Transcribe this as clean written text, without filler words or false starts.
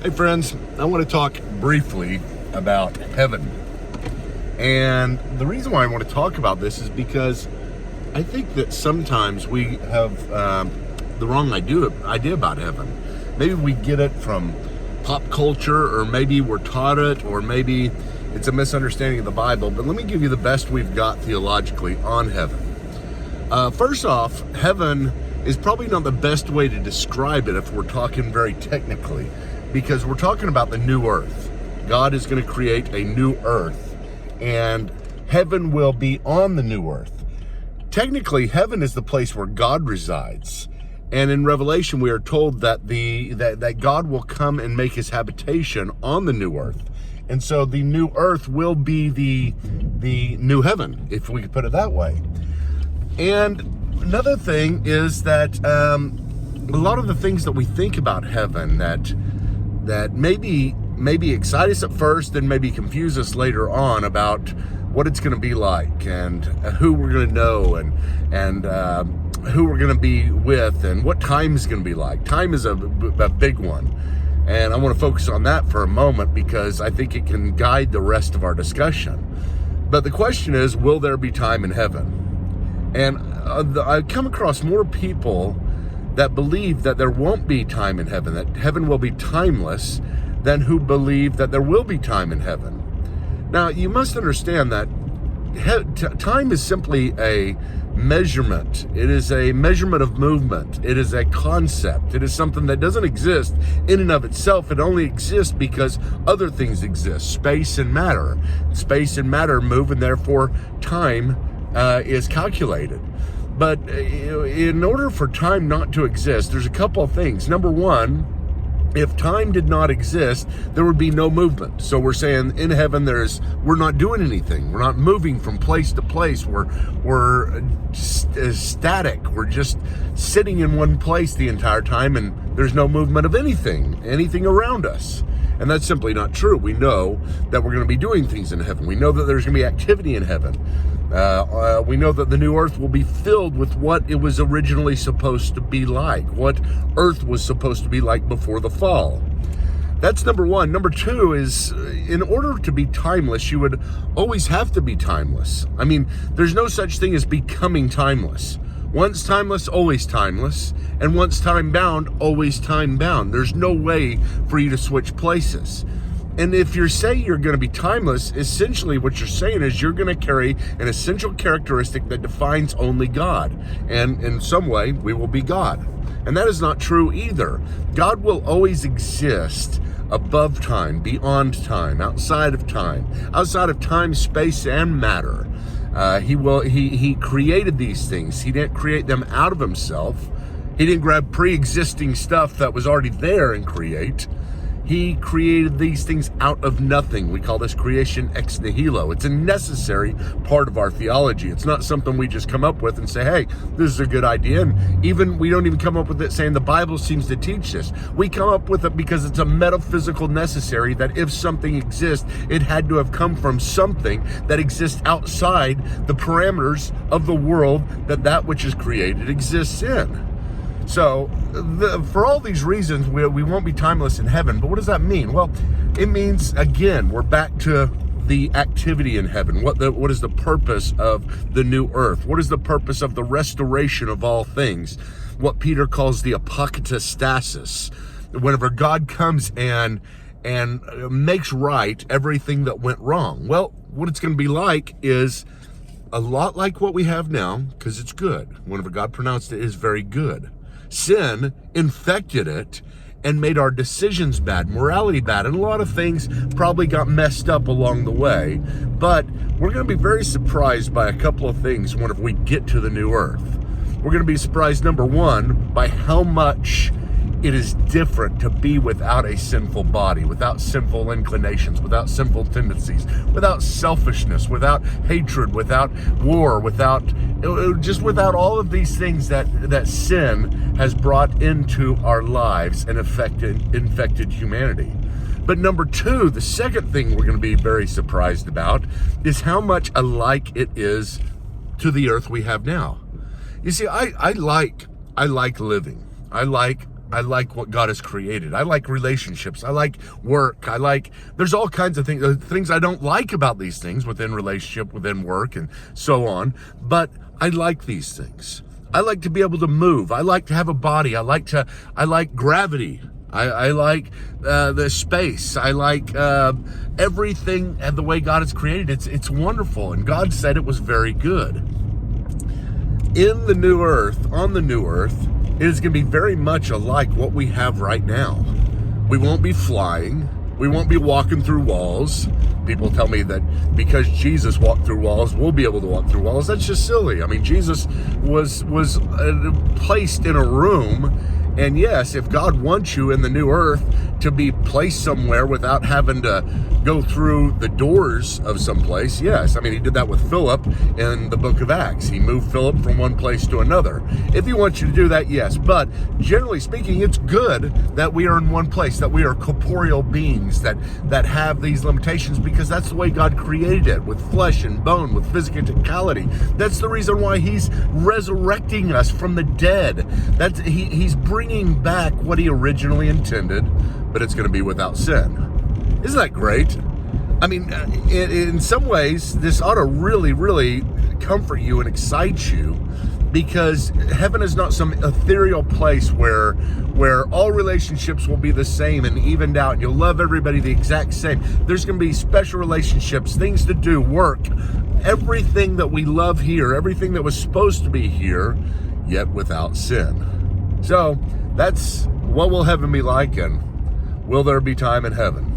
Hey friends, I want to talk briefly about heaven. And the reason why I want to talk about this is because I think that sometimes we have the wrong idea about heaven. Maybe we get it from pop culture, or maybe we're taught it, or maybe it's a misunderstanding of the Bible. But let me give you the best we've got theologically on heaven. First off, heaven is probably not the best way to describe it if we're talking very technically, because we're talking about the new earth. God is going to create a new earth, and heaven will be on the new earth. Technically, heaven is the place where God resides. And in Revelation, we are told that that God will come and make his habitation on the new earth. And so the new earth will be the new heaven, if we could put it that way. And another thing is that a lot of the things that we think about heaven that maybe excite us at first and maybe confuse us later on about what it's going to be like, and who we're going to know, and who we're going to be with, and what time is going to be like. Time is a big one, and I want to focus on that for a moment because I think it can guide the rest of our discussion. But the question is, will there be time in heaven? And I've come across more people that believe that there won't be time in heaven, that heaven will be timeless, than who believe that there will be time in heaven. Now, you must understand that time is simply a measurement. It is a measurement of movement. It is a concept. It is something that doesn't exist in and of itself. It only exists because other things exist, space and matter. Space and matter move, and therefore time is calculated. But in order for time not to exist, there's a couple of things. Number one, if time did not exist, there would be no movement. So we're saying in heaven we're not doing anything. We're not moving from place to place. We're static. We're just sitting in one place the entire time, and there's no movement of anything around us. And that's simply not true. We know that we're going to be doing things in heaven. We know that there's going to be activity in heaven. We know that the new earth will be filled with what it was originally supposed to be like, what earth was supposed to be like before the fall. That's number one. Number two is, in order to be timeless, you would always have to be timeless. I mean, there's no such thing as becoming timeless. Once timeless, always timeless. And once time-bound, always time-bound. There's no way for you to switch places. And if you say you're going to be timeless, essentially what you're saying is you're going to carry an essential characteristic that defines only God. And in some way, we will be God. And that is not true either. God will always exist above time, beyond time, outside of time, space, and matter. He created these things. He didn't create them out of himself. He didn't grab pre-existing stuff that was already there and create. He created these things out of nothing. We call this creation ex nihilo. It's a necessary part of our theology. It's not something we just come up with and say, hey, this is a good idea. And we don't even come up with it saying the Bible seems to teach this. We come up with it because it's a metaphysical necessary that if something exists, it had to have come from something that exists outside the parameters of the world that which is created exists in. So, for all these reasons, we won't be timeless in heaven. But what does that mean? Well, it means, again, we're back to the activity in heaven. What is the purpose of the new earth? What is the purpose of the restoration of all things? What Peter calls the apokatastasis. Whenever God comes and makes right everything that went wrong. Well, what it's going to be like is a lot like what we have now, because it's good. Whenever God pronounced it is very good. Sin infected it and made our decisions bad, morality bad, and a lot of things probably got messed up along the way. But we're going to be very surprised by a couple of things whenever we get to the new earth. We're going to be surprised, number one, by how much it is different to be without a sinful body, without sinful inclinations, without sinful tendencies, without selfishness, without hatred, without war, without all of these things that sin has brought into our lives and infected humanity. But number two, the second thing we're going to be very surprised about is how much alike it is to the earth we have now. You see, I like living. I like I like what God has created. I like relationships. I like work. There's all kinds of things I don't like about these things within relationship, within work, and so on. But I like these things. I like to be able to move. I like to have a body. I like gravity. I like the space. I like everything and the way God has created. It's wonderful. And God said it was very good. In the new earth, on the new earth, it is going to be very much alike what we have right now. We won't be flying. We won't be walking through walls. People tell me that because Jesus walked through walls, we'll be able to walk through walls. That's just silly. I mean, Jesus was placed in a room. And yes, if God wants you in the new earth to be placed somewhere without having to go through the doors of someplace, yes. I mean, he did that with Philip in the book of Acts. He moved Philip from one place to another. If he wants you to do that, yes. But generally speaking, it's good that we are in one place, that we are corporeal beings that have these limitations, because that's the way God created it, with flesh and bone, with physicality. That's the reason why he's resurrecting us from the dead. He's bringing back what he originally intended, but it's going to be without sin. Isn't that great? I mean, in some ways, this ought to really, really comfort you and excite you, because heaven is not some ethereal place where all relationships will be the same and evened out, and you'll love everybody the exact same. There's going to be special relationships, things to do, work, everything that we love here, everything that was supposed to be here, yet without sin. So that's what will heaven be like, and will there be time in heaven?